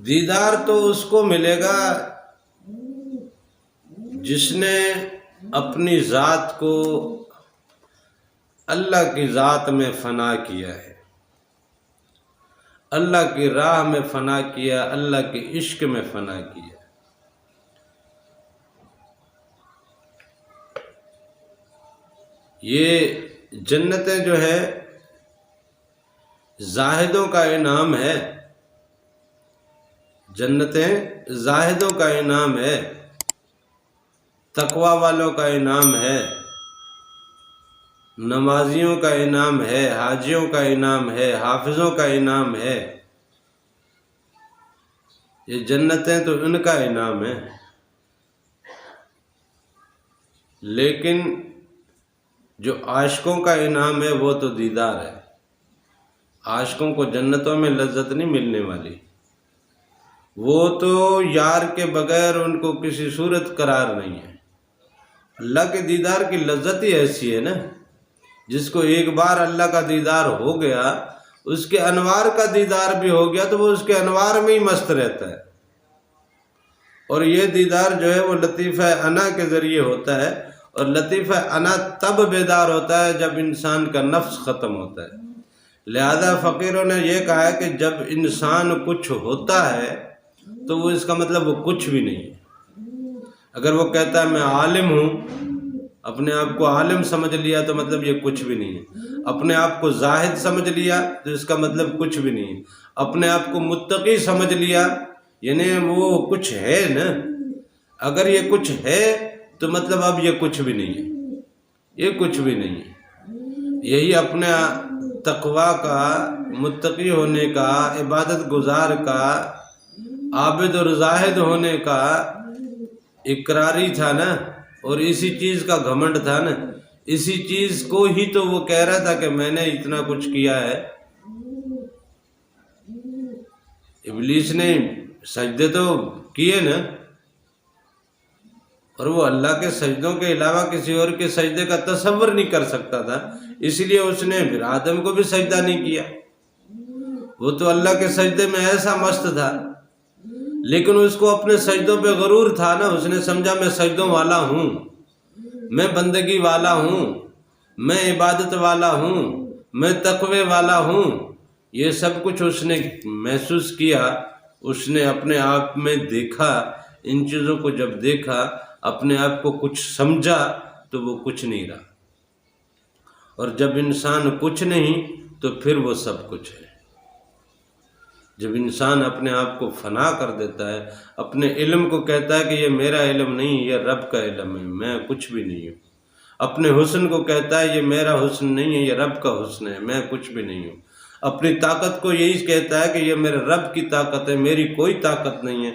دیدار تو اس کو ملے گا جس نے اپنی ذات کو اللہ کی ذات میں فنا کیا ہے، اللہ کی راہ میں فنا کیا، اللہ کے عشق میں فنا کیا۔ یہ جنتیں جو ہے زاہدوں کا انعام ہے، جنتیں زاہدوں کا انعام ہے، تقوی والوں کا انعام ہے، نمازیوں کا انعام ہے، حاجیوں کا انعام ہے، حافظوں کا انعام ہے۔ یہ جنتیں تو ان کا انعام ہے، لیکن جو عاشقوں کا انعام ہے وہ تو دیدار ہے۔ عاشقوں کو جنتوں میں لذت نہیں ملنے والی، وہ تو یار کے بغیر ان کو کسی صورت قرار نہیں ہے۔ اللہ کے دیدار کی لذت ہی ایسی ہے نا، جس کو ایک بار اللہ کا دیدار ہو گیا، اس کے انوار کا دیدار بھی ہو گیا تو وہ اس کے انوار میں ہی مست رہتا ہے۔ اور یہ دیدار جو ہے وہ لطیفہ انا کے ذریعے ہوتا ہے، اور لطیفہ انا تب بیدار ہوتا ہے جب انسان کا نفس ختم ہوتا ہے۔ لہذا فقیروں نے یہ کہا ہے کہ جب انسان کچھ ہوتا ہے تو وہ اس کا مطلب وہ کچھ بھی نہیں ہے۔ اگر وہ کہتا ہے میں عالم ہوں، اپنے آپ کو عالم سمجھ لیا تو مطلب یہ کچھ بھی نہیں ہے۔ اپنے آپ کو زاہد سمجھ لیا تو اس کا مطلب کچھ بھی نہیں ہے۔ اپنے آپ کو متقی سمجھ لیا یعنی وہ کچھ ہے نا۔ اگر یہ کچھ ہے تو مطلب اب یہ کچھ بھی نہیں ہے، یہ کچھ بھی نہیں ہے۔ یہی اپنے تقوی کا، متقی ہونے کا، عبادت گزار کا، عابد اور زاہد ہونے کا اقراری تھا نا، اور اسی چیز کا گھمنڈ تھا نا۔ اسی چیز کو ہی تو وہ کہہ رہا تھا کہ میں نے اتنا کچھ کیا ہے۔ ابلیس نے سجدے تو کیے نا، اور وہ اللہ کے سجدوں کے علاوہ کسی اور کے سجدے کا تصور نہیں کر سکتا تھا، اس لیے اس نے پھر آدم کو بھی سجدہ نہیں کیا۔ وہ تو اللہ کے سجدے میں ایسا مست تھا، لیکن اس کو اپنے سجدوں پہ غرور تھا نا۔ اس نے سمجھا میں سجدوں والا ہوں، میں بندگی والا ہوں، میں عبادت والا ہوں، میں تقوی والا ہوں۔ یہ سب کچھ اس نے محسوس کیا، اس نے اپنے آپ میں دیکھا۔ ان چیزوں کو جب دیکھا، اپنے آپ کو کچھ سمجھا تو وہ کچھ نہیں رہا، اور جب انسان کچھ نہیں تو پھر وہ سب کچھ ہے۔ جب انسان اپنے آپ کو فنا کر دیتا ہے، اپنے علم کو کہتا ہے کہ یہ میرا علم نہیں، یہ رب کا علم ہے، میں کچھ بھی نہیں ہوں۔ اپنے حسن کو کہتا ہے یہ میرا حسن نہیں ہے، یہ رب کا حسن ہے، میں کچھ بھی نہیں ہوں۔ اپنی طاقت کو یہی کہتا ہے کہ یہ میرے رب کی طاقت ہے، میری کوئی طاقت نہیں ہے۔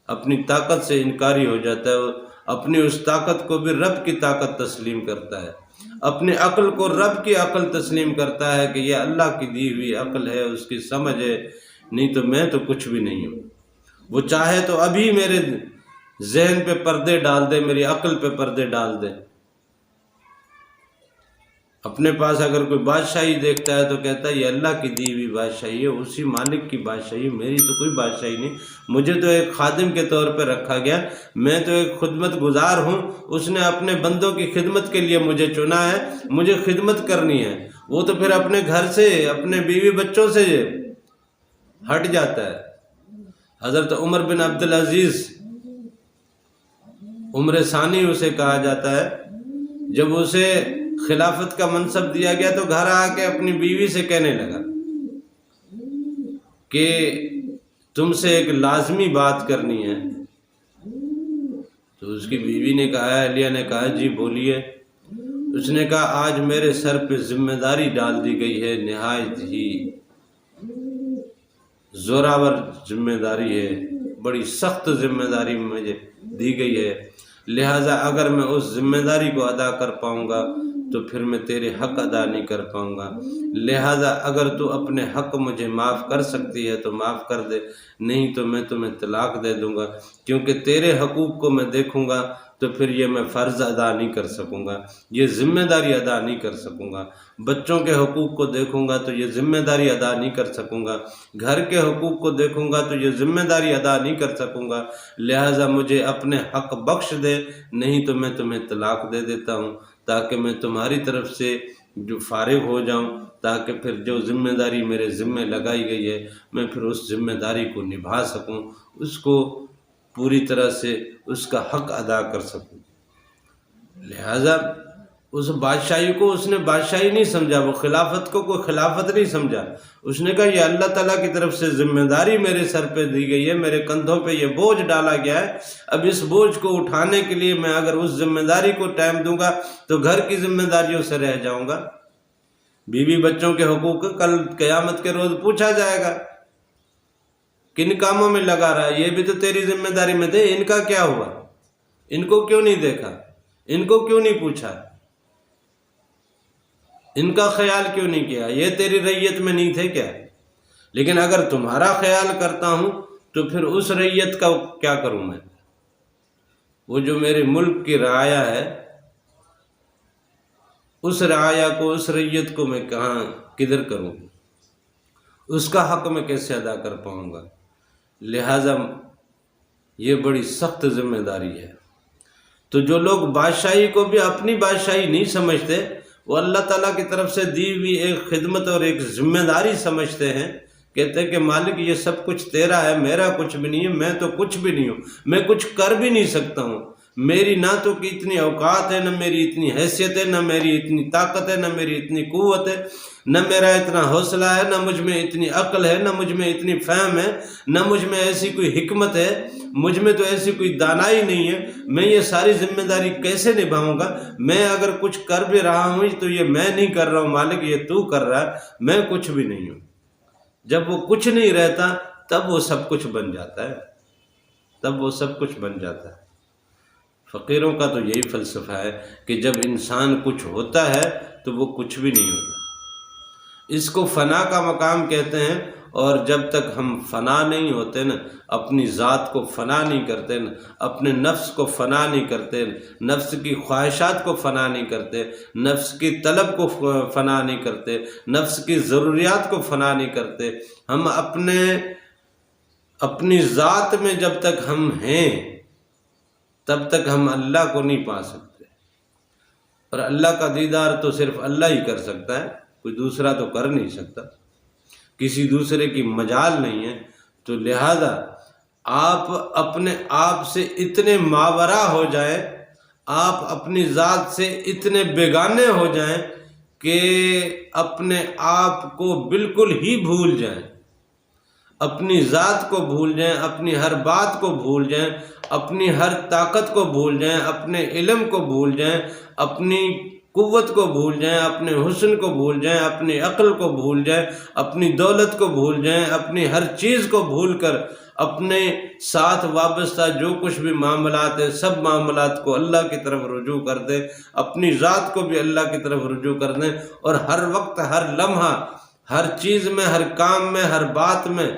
اپنی طاقت سے انکاری ہو جاتا ہے، اپنی اس طاقت کو بھی رب کی طاقت تسلیم کرتا ہے، اپنی عقل کو رب کی عقل تسلیم کرتا ہے کہ یہ اللہ کی دی ہوئی عقل ہے، اس کی سمجھ ہے، نہیں تو میں تو کچھ بھی نہیں ہوں۔ وہ چاہے تو ابھی میرے ذہن پہ پردے ڈال دے، میری عقل پہ پردے ڈال دے۔ اپنے پاس اگر کوئی بادشاہی دیکھتا ہے تو کہتا ہے یہ اللہ کی دی ہوئی بادشاہی ہے، اسی مالک کی بادشاہی ہے، میری تو کوئی بادشاہی نہیں، مجھے تو ایک خادم کے طور پہ رکھا گیا، میں تو ایک خدمت گزار ہوں، اس نے اپنے بندوں کی خدمت کے لیے مجھے چنا ہے، مجھے خدمت کرنی ہے۔ وہ تو پھر اپنے گھر سے، اپنے بیوی بچوں سے ہٹ جاتا ہے۔ حضرت عمر بن عبدالعزیز، عمر ثانی اسے کہا جاتا ہے، جب اسے خلافت کا منصب دیا گیا تو گھر آ کے اپنی بیوی سے کہنے لگا کہ تم سے ایک لازمی بات کرنی ہے۔ تو اس کی بیوی نے کہا، اہلیہ نے کہا جی بولیے۔ اس نے کہا آج میرے سر پہ ذمہ داری ڈال دی گئی ہے، نہایت ہی زوراور ذمہ داری ہے، بڑی سخت ذمہ داری مجھے دی گئی ہے، لہٰذا اگر میں اس ذمہ داری کو ادا کر پاؤں گا تو پھر میں تیرے حق ادا نہیں کر پاؤں گا، لہٰذا اگر تو اپنے حق مجھے معاف کر سکتی ہے تو معاف کر دے، نہیں تو میں تمہیں طلاق دے دوں گا، کیونکہ تیرے حقوق کو میں دیکھوں گا تو پھر یہ میں فرض ادا نہیں کر سکوں گا، یہ ذمہ داری ادا نہیں کر سکوں گا۔ بچوں کے حقوق کو دیکھوں گا تو یہ ذمہ داری ادا نہیں کر سکوں گا، گھر کے حقوق کو دیکھوں گا تو یہ ذمہ داری ادا نہیں کر سکوں گا، لہٰذا مجھے اپنے حق بخش دے، نہیں تو میں تمہیں طلاق دے دیتا ہوں تاکہ میں تمہاری طرف سے جو فارغ ہو جاؤں، تاکہ پھر جو ذمہ داری میرے ذمہ لگائی گئی ہے میں پھر اس ذمہ داری کو نبھا سکوں، اس کو پوری طرح سے اس کا حق ادا کر سکوں۔ لہٰذا اس بادشاہی کو اس نے بادشاہی نہیں سمجھا، وہ خلافت کو کوئی خلافت نہیں سمجھا، اس نے کہا یہ اللہ تعالیٰ کی طرف سے ذمہ داری میرے سر پہ دی گئی ہے، میرے کندھوں پہ یہ بوجھ ڈالا گیا ہے، اب اس بوجھ کو اٹھانے کے لیے میں اگر اس ذمہ داری کو ٹائم دوں گا تو گھر کی ذمہ داریوں سے رہ جاؤں گا۔ بیوی بچوں کے حقوق کل قیامت کے روز پوچھا جائے گا، کن کاموں میں لگا رہا ہے، یہ بھی تو تیری ذمہ داری میں تھے، ان کا کیا ہوا، ان کو کیوں نہیں دیکھا، ان کو کیوں نہیں پوچھا، ان کا خیال کیوں نہیں کیا، یہ تیری رعیت میں نہیں تھے کیا؟ لیکن اگر تمہارا خیال کرتا ہوں تو پھر اس رعیت کا کیا کروں میں؟ وہ جو میرے ملک کی رعایا ہے، اس رعایا کو، اس رعیت کو میں کدھر کروں، اس کا حق میں کیسے ادا کر پاؤں گا؟ لہٰذا یہ بڑی سخت ذمہ داری ہے۔ تو جو لوگ بادشاہی کو بھی اپنی بادشاہی نہیں سمجھتے، وہ اللہ تعالیٰ کی طرف سے دی ہوئی ایک خدمت اور ایک ذمہ داری سمجھتے ہیں، کہتے ہیں کہ مالک یہ سب کچھ تیرا ہے، میرا کچھ بھی نہیں ہے، میں تو کچھ بھی نہیں ہوں، میں کچھ کر بھی نہیں سکتا ہوں، میری نہ تو کہ اتنی اوقات ہے، نہ میری اتنی حیثیت ہے، نہ میری اتنی طاقت ہے، نہ میری اتنی قوت ہے، نہ میرا اتنا حوصلہ ہے، نہ مجھ میں اتنی عقل ہے، نہ مجھ میں اتنی فہم ہے، نہ مجھ میں ایسی کوئی حکمت ہے، مجھ میں تو ایسی کوئی دانائی نہیں ہے، میں یہ ساری ذمہ داری کیسے نبھاؤں گا؟ میں اگر کچھ کر بھی رہا ہوں تو یہ میں نہیں کر رہا ہوں مالک، یہ تو کر رہا ہے، میں کچھ بھی نہیں ہوں۔ جب وہ کچھ نہیں رہتا تب وہ سب کچھ بن جاتا ہے، تب وہ سب کچھ بن جاتا ہے۔ فقیروں کا تو یہی فلسفہ ہے کہ جب انسان کچھ ہوتا ہے تو وہ کچھ بھی نہیں ہوتا، اس کو فنا کا مقام کہتے ہیں، اور جب تک ہم فنا نہیں ہوتے نا، اپنی ذات کو فنا نہیں کرتے نا، اپنے نفس کو فنا نہیں کرتے، نفس کی خواہشات کو فنا نہیں کرتے، نفس کی طلب کو فنا نہیں کرتے، نفس کی ضروریات کو فنا نہیں کرتے، ہم اپنی ذات میں جب تک ہم ہیں تب تک ہم اللہ کو نہیں پا سکتے، اور اللہ کا دیدار تو صرف اللہ ہی کر سکتا ہے، کوئی دوسرا تو کر نہیں سکتا، کسی دوسرے کی مجال نہیں ہے۔ تو لہذا آپ اپنے آپ سے اتنے ماورا ہو جائیں، آپ اپنی ذات سے اتنے بیگانے ہو جائیں کہ اپنے آپ کو بالکل ہی بھول جائیں، اپنی ذات کو بھول جائیں، اپنی ہر بات کو بھول جائیں، اپنی ہر طاقت کو بھول جائیں، اپنے علم کو بھول جائیں، اپنی قوت کو بھول جائیں، اپنے حسن کو بھول جائیں، اپنی عقل کو بھول جائیں، اپنی دولت کو بھول جائیں، اپنی ہر چیز کو بھول کر اپنے ساتھ وابستہ جو کچھ بھی معاملات ہیں سب معاملات کو اللہ کی طرف رجوع کر دیں، اپنی ذات کو بھی اللہ کی طرف رجوع کر دیں، اور ہر وقت، ہر لمحہ، ہر چیز میں، ہر کام میں، ہر بات میں،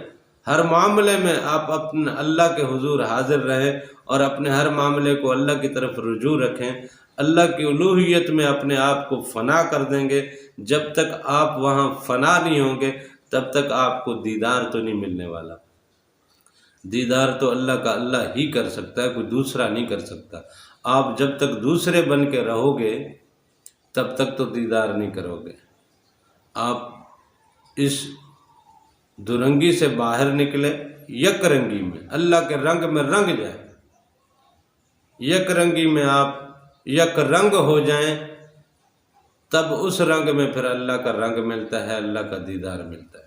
ہر معاملے میں آپ اپنے اللہ کے حضور حاضر رہیں، اور اپنے ہر معاملے کو اللہ کی طرف رجوع رکھیں، اللہ کی الوہیت میں اپنے آپ کو فنا کر دیں گے۔ جب تک آپ وہاں فنا نہیں ہوں گے تب تک آپ کو دیدار تو نہیں ملنے والا، دیدار تو اللہ کا اللہ ہی کر سکتا ہے، کوئی دوسرا نہیں کر سکتا۔ آپ جب تک دوسرے بن کے رہو گے تب تک تو دیدار نہیں کرو گے۔ آپ اس دورنگی سے باہر نکلے، یک رنگی میں، اللہ کے رنگ میں رنگ جائیں، یک رنگی میں آپ یک رنگ ہو جائیں، تب اس رنگ میں پھر اللہ کا رنگ ملتا ہے، اللہ کا دیدار ملتا ہے۔